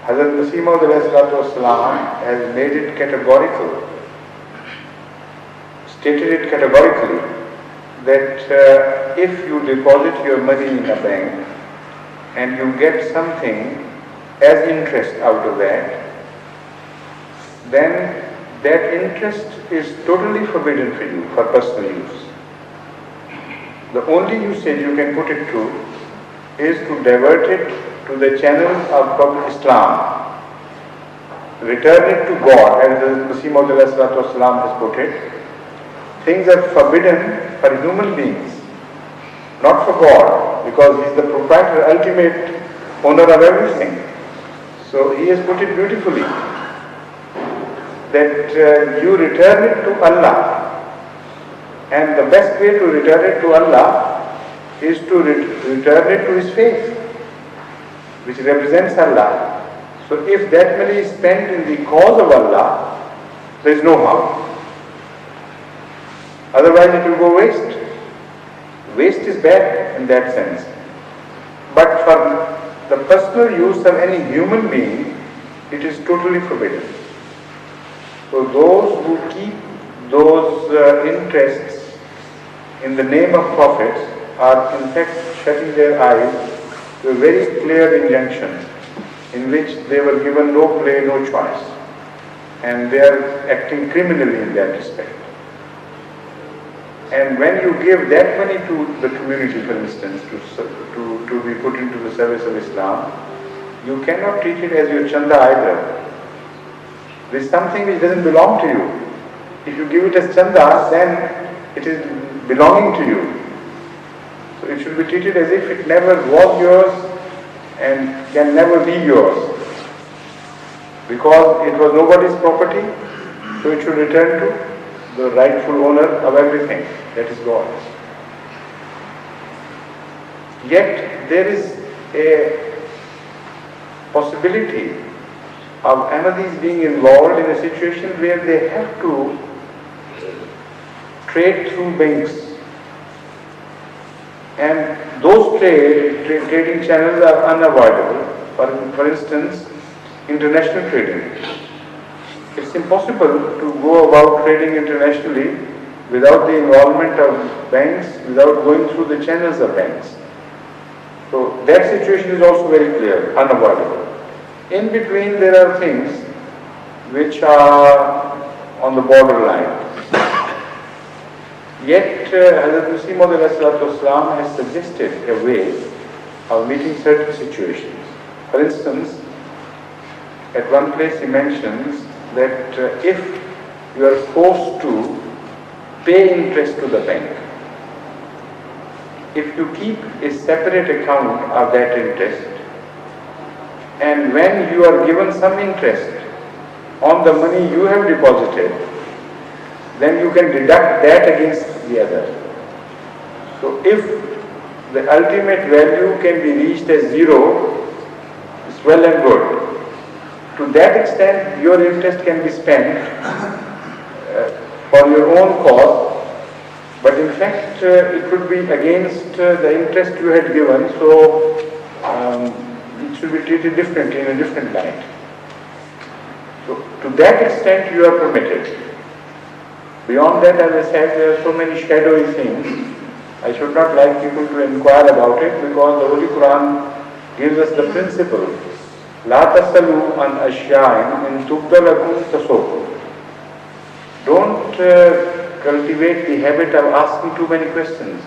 Hazrat Masih Maud has made it categorical, stated it categorically, that if you deposit your money in a bank and you get something as interest out of that, then that interest is totally forbidden for you for personal use. The only usage you can put it to is to divert it to the channels of public Islam, return it to God, as the Masih Maud has put it. Things are forbidden for human beings, not for God, because He is the proprietor, ultimate owner of everything. So He has put it beautifully, that you return it to Allah. And the best way to return it to Allah is to return it to His face, which represents Allah. So if that money is spent in the cause of Allah, there is no harm. Otherwise it will go waste. Waste is bad in that sense. But for the personal use of any human being, it is totally forbidden. So those who keep those interests in the name of prophets are in fact shutting their eyes to a very clear injunction in which they were given no play, no choice, and they are acting criminally in that respect. And when you give that money to the community, for instance, to be put into the service of Islam, you cannot treat it as your chanda either. There is something which doesn't belong to you. If you give it as chanda, then it is belonging to you. So it should be treated as if it never was yours and can never be yours. Because it was nobody's property, so it should return to the rightful owner of everything, that is God. Yet there is a possibility of Ahmadis being involved in a situation where they have to trade through banks. And those trading channels are unavoidable. For instance, international trading. It's impossible to go about trading internationally without the involvement of banks, without going through the channels of banks. So that situation is also very clear, unavoidable. In between there are things which are on the borderline. Yet Hazrat Masih Maud has suggested a way of meeting certain situations. For instance, at one place he mentions that if you are forced to pay interest to the bank, if you keep a separate account of that interest, and when you are given some interest on the money you have deposited, then you can deduct that against the other. So if the ultimate value can be reached as zero, it's well and good. To that extent, your interest can be spent for your own cause, but in fact it would be against the interest you had given, so it should be treated differently in a different light. So to that extent you are permitted. Beyond that, as I said, there are so many shadowy things. I should not like people to inquire about it, because the Holy Quran gives us the principle. La tasalu an ashya'in in tubda lakum tasawwur. Don't cultivate the habit of asking too many questions,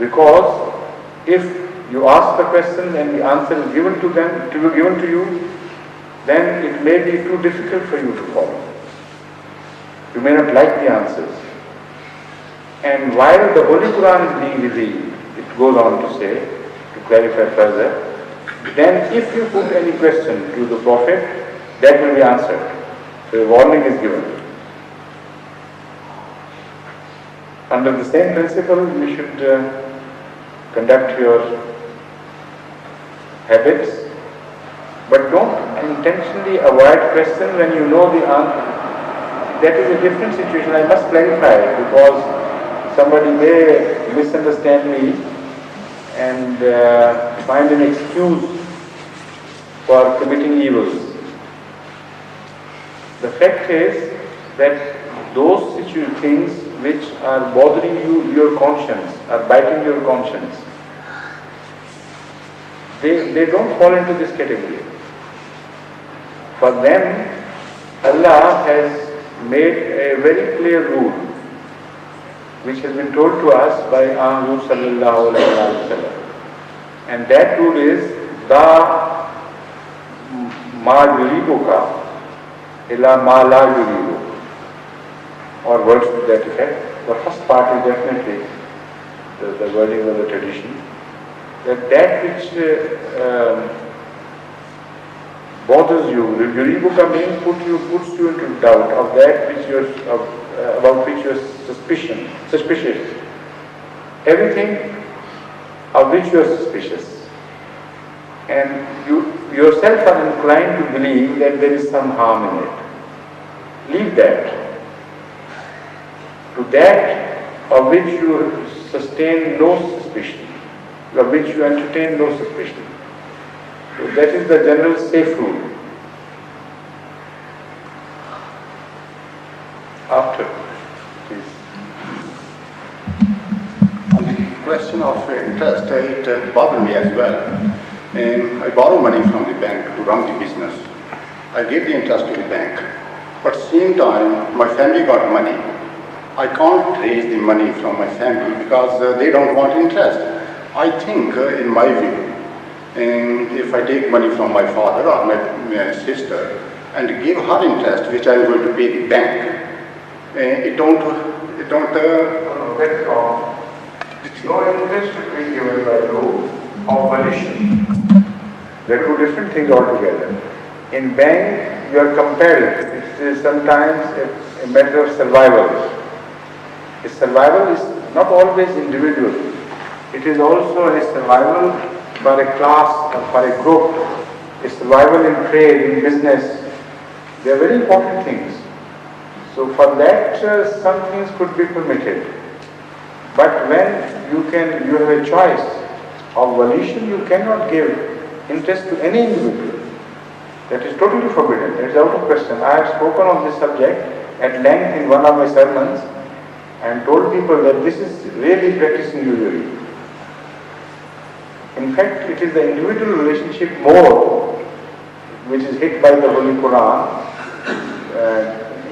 because if you ask the question and the answer is given to you, then it may be too difficult for you to follow. You may not like the answers. And while the Holy Quran is being revealed, it goes on to say, to clarify further, then if you put any question to the Prophet, that will be answered. So a warning is given. Under the same principle, you should conduct your habits, but don't intentionally avoid questions when you know the answer. That is a different situation. I must clarify it, because somebody may misunderstand me and find an excuse for committing evils. The fact is that those things which are bothering you, your conscience, are biting your conscience, they don't fall into this category. For them, Allah has made a very clear rule, which has been told to us by Ahmad sallallahu alaihi wasallam, and that rule is da ma yuribuka ila ma la yuribu, or words to that effect. The first part is definitely the wording of the tradition, that which bothers you, yuribuka means puts you into doubt of that which about which you are suspicious. Everything of which you are suspicious, and you yourself are inclined to believe that there is some harm in it. Leave that. To that of which you sustain no suspicion, of which you entertain no suspicion. So that is the general safe rule. After, please. On the question of interest, it bothered me as well. I borrow money from the bank to run the business. I give the interest to the bank, but same time my family got money. I can't raise the money from my family because they don't want interest. I think, in my view, if I take money from my father or my sister and give her interest, which I'm going to pay the bank, it don't. That's wrong. No interest should be given by rule of volition. They are two different things altogether. In bank, you are compelled. It is sometimes a matter of survival. Survival is not always individual. It is also a survival for a class or for a group, a survival in trade, in business. They are very important things. So for that, some things could be permitted. But when you have a choice of volition, you cannot give interest to any individual. That is totally forbidden. It is out of question. I have spoken on this subject at length in one of my sermons, and told people that this is really practicing usury. In fact, it is the individual relationship more which is hit by the Holy Quran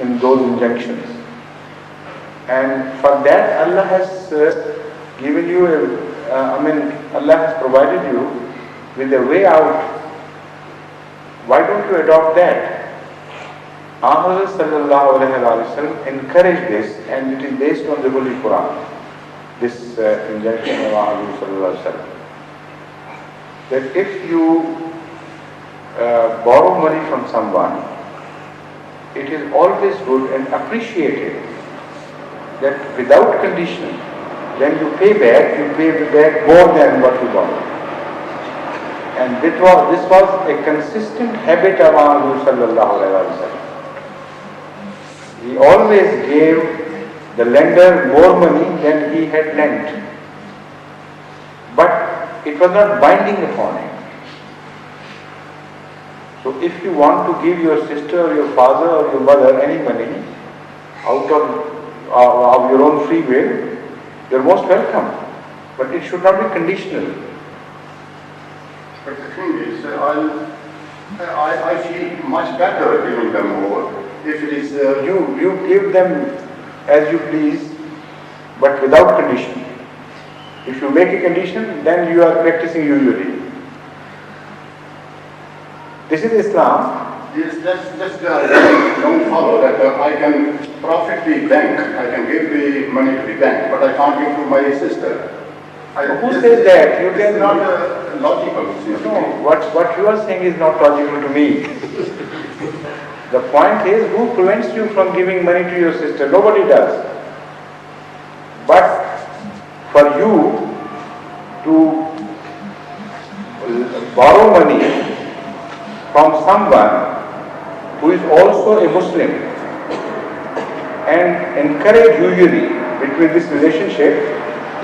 in those injunctions. And for that Allah has given you, Allah has provided you with a way out. Why don't you adopt that? Ahmad sallallahu alaihi wasallam encouraged this, and it is based on the Holy Quran, this injunction of Ahmad sallallahu alaihi wasallam, that if you borrow money from someone, it is always good and appreciated that without condition, when you pay back more than what you borrowed. And this was a consistent habit of Ahmad sallallahu alaihi wasallam. He always gave the lender more money than he had lent. But it was not binding upon him. So if you want to give your sister or your father or your mother any money out of your own free will, you're most welcome. But it should not be conditional. But the thing is, I feel much better giving them more. If it is you give them as you please, but without condition. If you make a condition, then you are practicing usury. This is Islam. Yes, that's don't follow that. I can profit the bank. I can give the money to the bank, but I can't give to my sister. Who says that? You It's cannot. not logical. No, what you are saying is not logical to me. The point is, who prevents you from giving money to your sister? Nobody does. But for you to borrow money from someone who is also a Muslim and encourage usury between this relationship,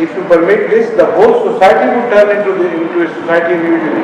if you permit this, the whole society would turn into a society of usury.